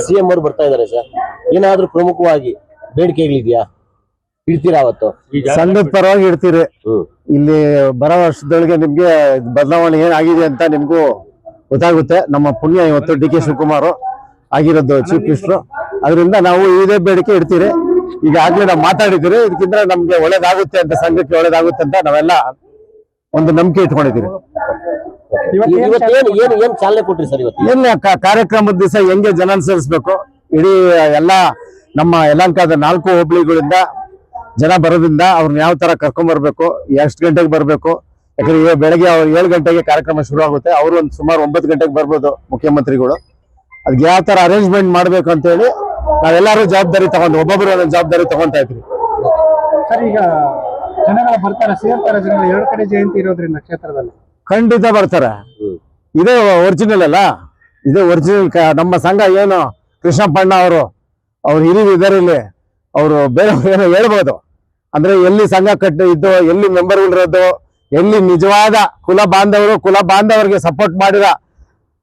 CM ಅವರು ಬರ್ತಾ ಇದಾರೆ ಸರ್, ಏನಾದ್ರೂ ಪ್ರಮುಖವಾಗಿ ಬೇಡಿಕೆಗಳಿದ್ಯಾ? ಇಡ್ತೀರಾ ಅವತ್ತು? ಸಂಘದ ಪರವಾಗಿ ಇಡ್ತೀರಿ. ಇಲ್ಲಿ ಬರೋ ವರ್ಷದೊಳಗೆ ನಿಮ್ಗೆ ಬದಲಾವಣೆ ಏನಾಗಿದೆ ಅಂತ ನಿಮ್ಗೂ ಗೊತ್ತಾಗುತ್ತೆ. ನಮ್ಮ ಪುಣ್ಯ ಇವತ್ತು ಡಿ ಕೆ ಶಿವಕುಮಾರ್ ಆಗಿರೋದು ಚೀಫ್ ಮಿನಿಸ್ಟರ್, ಅದರಿಂದ ನಾವು ಇದೇ ಬೇಡಿಕೆ ಇಡ್ತೀರಿ. ಈಗಾಗಲೇ ನಾವು ಮಾತಾಡಿದ್ದೀರಿ, ಇದಕ್ಕಿಂತ ನಮ್ಗೆ ಒಳ್ಳೇದಾಗುತ್ತೆ ಅಂತ, ಸಂಘಕ್ಕೆ ಒಳ್ಳೇದಾಗುತ್ತೆ ಅಂತ ನಾವೆಲ್ಲ ಒಂದು ನಂಬಿಕೆ ಇಟ್ಕೊಂಡಿದ್ದೀರಿ. ಏನ್ ಚಾಲನೆ ಕೊಟ್ರಿ ಸರ್ ಇವತ್ತು? ಏನ್ ಕಾರ್ಯಕ್ರಮದ ದಿವಸ ಹೆಂಗೆ ಜನ ಸೇರಿಸ್ಬೇಕು, ಇಡೀ ಎಲ್ಲ ನಮ್ಮ ಯಲಹಂಕದ 4 ಹೋಬಳಿಗಳಿಂದ ಜನ ಬರೋದ್ರಿಂದ ಅವ್ರನ್ನ ಯಾವ ತರ ಕರ್ಕೊಂಡ್ ಬರ್ಬೇಕು, ಎಷ್ಟು ಗಂಟೆಗೆ ಬರ್ಬೇಕು. ಯಾಕಂದ್ರೆ ಬೆಳಗ್ಗೆ 7 ಗಂಟೆಗೆ ಕಾರ್ಯಕ್ರಮ ಶುರು ಆಗುತ್ತೆ. ಅವರು ಒಂದು ಸುಮಾರು 9 ಗಂಟೆಗೆ ಬರ್ಬೋದು ಮುಖ್ಯಮಂತ್ರಿಗಳು. ಅದಕ್ಕೆ ಯಾವ ತರ ಅರೇಂಜ್ಮೆಂಟ್ ಮಾಡ್ಬೇಕು ಅಂತ ಹೇಳಿ ನಾವೆಲ್ಲರೂ ಜವಾಬ್ದಾರಿ ತಗೊಂಡು, ಒಬ್ಬೊಬ್ರು ಒಂದೊಂದು ಜವಾಬ್ದಾರಿ ತಗೊಂತಾ ಇದ್ರಿ. ಸರ್, ಈಗ ಜನಗಳು ಬರ್ತಾರೆ, ಸೇರ್ತಾರೆ ಜನಗಳು 2 ಕಡೆ ಜಯಂತಿ ಇರೋದ್ರಿಂದ ಕ್ಷೇತ್ರದಲ್ಲಿ ಖಂಡಿತ ಬರ್ತಾರೆ. ಇದೇ ಒರಿಜಿನಲ್ ಅಲ್ಲ, ಇದೇ ಒರಿಜಿನಲ್. ನಮ್ಮ ಸಂಘ ಏನು ಕೃಷ್ಣಪ್ಪಣ್ಣ ಅವ್ರ ಹಿರಿಯ ಇದರಲ್ಲಿ ಅವರು ಬೇರೆ ಏನೋ ಹೇಳ್ಬೋದು. ಅಂದ್ರೆ ಎಲ್ಲಿ ಸಂಘ ಇದ್ದು, ಎಲ್ಲಿ ಮೆಂಬರ್ಗಳಿರೋದು, ಎಲ್ಲಿ ನಿಜವಾದ ಕುಲ ಬಾಂಧವರಿಗೆ ಸಪೋರ್ಟ್ ಮಾಡಿದ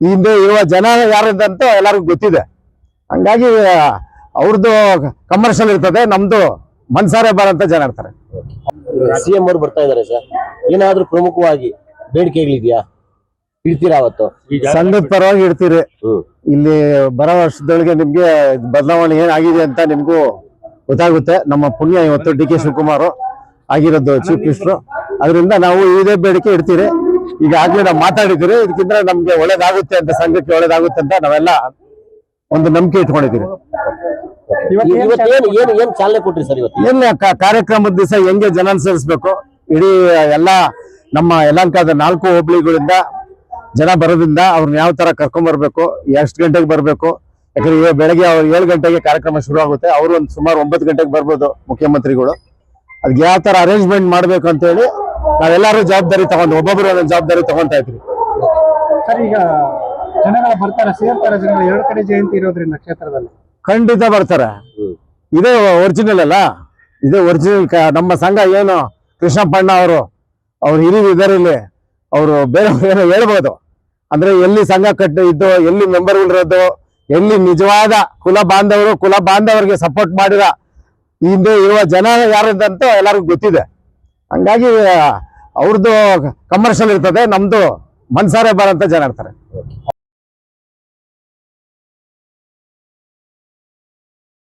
ಹಿಂದೆ ಇರುವ ಜನ ಯಾರಂತ ಎಲ್ಲರಿಗೂ ಗೊತ್ತಿದೆ. ಹಂಗಾಗಿ ಅವ್ರದ್ದು ಕಮರ್ಷಿಯಲ್ ಇರ್ತದೆ, ನಮ್ದು ಮನ್ಸಾರೆ ಬರಂತ ಜನ ಇರ್ತಾರೆ. ಸಿಎಂ ಅವರು ಬರ್ತಾ ಇದಾರೆ ಸರ್, ಏನಾದ್ರೂ ಪ್ರಮುಖವಾಗಿ ಬೇಡಿಕೆಗಳಿದ್ಯಾ? ಇಡ್ತೀರಾ ಅವತ್ತು? ಸಂಘದ ಪರವಾಗಿ ಇಡ್ತೀರಿ. ಇಲ್ಲಿ ಬರೋ ವರ್ಷದೊಳಗೆ ನಿಮ್ಗೆ ಬದಲಾವಣೆ ಏನಾಗಿದೆ ಅಂತ ನಿಮ್ಗೂ ಗೊತ್ತಾಗುತ್ತೆ. ನಮ್ಮ ಪುಣ್ಯ ಇವತ್ತು ಡಿ ಕೆ ಶಿವಕುಮಾರ್ ಆಗಿರೋದು ಚೀಫ್ ಮಿನಿಸ್ಟರ್, ಅದರಿಂದ ನಾವು ಇದೇ ಬೇಡಿಕೆ ಇಡ್ತೀರಿ. ಈಗಾಗಲೇ ನಾವು ಮಾತಾಡಿದ್ದೀರಿ, ಇದಕ್ಕಿಂತ ನಮ್ಗೆ ಒಳ್ಳೇದಾಗುತ್ತೆ ಅಂತ, ಸಂಘಕ್ಕೆ ಒಳ್ಳೇದಾಗುತ್ತೆ ಅಂತ ನಾವೆಲ್ಲ ಒಂದು ನಂಬಿಕೆ ಇಟ್ಕೊಂಡಿದ್ದೀರಿ. ಏನ್ ಚಾಲನೆ ಕೊಟ್ರಿ ಸರ್ ಇವತ್ತು? ಏನ್ ಕಾರ್ಯಕ್ರಮದ ದಿವಸ ಹೆಂಗೆ ಜನ ಸೇರಿಸ್ಬೇಕು, ಇಡೀ ಎಲ್ಲ ನಮ್ಮ ಯಲಹಂಕದ 4 ಹೋಬಳಿಗಳಿಂದ ಜನ ಬರೋದ್ರಿಂದ ಅವ್ರನ್ನ ಯಾವ ತರ ಕರ್ಕೊಂಡ್ ಬರ್ಬೇಕು, ಎಷ್ಟು ಗಂಟೆಗೆ ಬರ್ಬೇಕು. ಯಾಕಂದ್ರೆ ಬೆಳಗ್ಗೆ 7 ಗಂಟೆಗೆ ಕಾರ್ಯಕ್ರಮ ಶುರು ಆಗುತ್ತೆ. ಅವರು ಒಂದು ಸುಮಾರು 9 ಗಂಟೆಗೆ ಬರ್ಬೋದು ಮುಖ್ಯಮಂತ್ರಿಗಳು. ಅದಕ್ಕೆ ಯಾವ ತರ ಅರೇಂಜ್ಮೆಂಟ್ ಮಾಡ್ಬೇಕು ಅಂತ ಹೇಳಿ ನಾವೆಲ್ಲರೂ ಜವಾಬ್ದಾರಿ ತಗೊಂಡು, ಒಬ್ಬೊಬ್ರು ಒಂದೊಂದು ಜವಾಬ್ದಾರಿ ತಗೊಂತಾ ಇದ್ರಿ. ಸರ್, ಈಗ ಜನಗಳು ಬರ್ತಾರೆ, ಸೇರ್ತಾರೆ ಜನಗಳು 2 ಕಡೆ ಜಯಂತಿ ಇರೋದ್ರಿಂದ ಕ್ಷೇತ್ರದಲ್ಲಿ ಖಂಡಿತ ಬರ್ತಾರೆ. ಇದೇ ಒರಿಜಿನಲ್ ಅಲ್ಲ, ಇದೇ ಒರಿಜಿನಲ್. ನಮ್ಮ ಸಂಘ ಏನು ಕೃಷ್ಣಪ್ಪಣ್ಣ ಅವ್ರ ಹಿರಿಯ ಇದರಲ್ಲಿ ಅವರು ಬೇರೆ ಏನೋ ಹೇಳ್ಬೋದು. ಅಂದ್ರೆ ಎಲ್ಲಿ ಸಂಘ ಇದ್ದು, ಎಲ್ಲಿ ಮೆಂಬರ್ಗಳಿರೋದು, ಎಲ್ಲಿ ನಿಜವಾದ ಕುಲ ಬಾಂಧವರಿಗೆ ಸಪೋರ್ಟ್ ಮಾಡಿದ ಹಿಂದೆ ಇರುವ ಜನ ಯಾರಂತ ಎಲ್ಲರಿಗೂ ಗೊತ್ತಿದೆ. ಹಂಗಾಗಿ ಅವ್ರದ್ದು ಕಮರ್ಷಿಯಲ್ ಇರ್ತದೆ, ನಮ್ದು ಮನ್ಸಾರೆ ಬರಂತ ಜನ ಇರ್ತಾರೆ.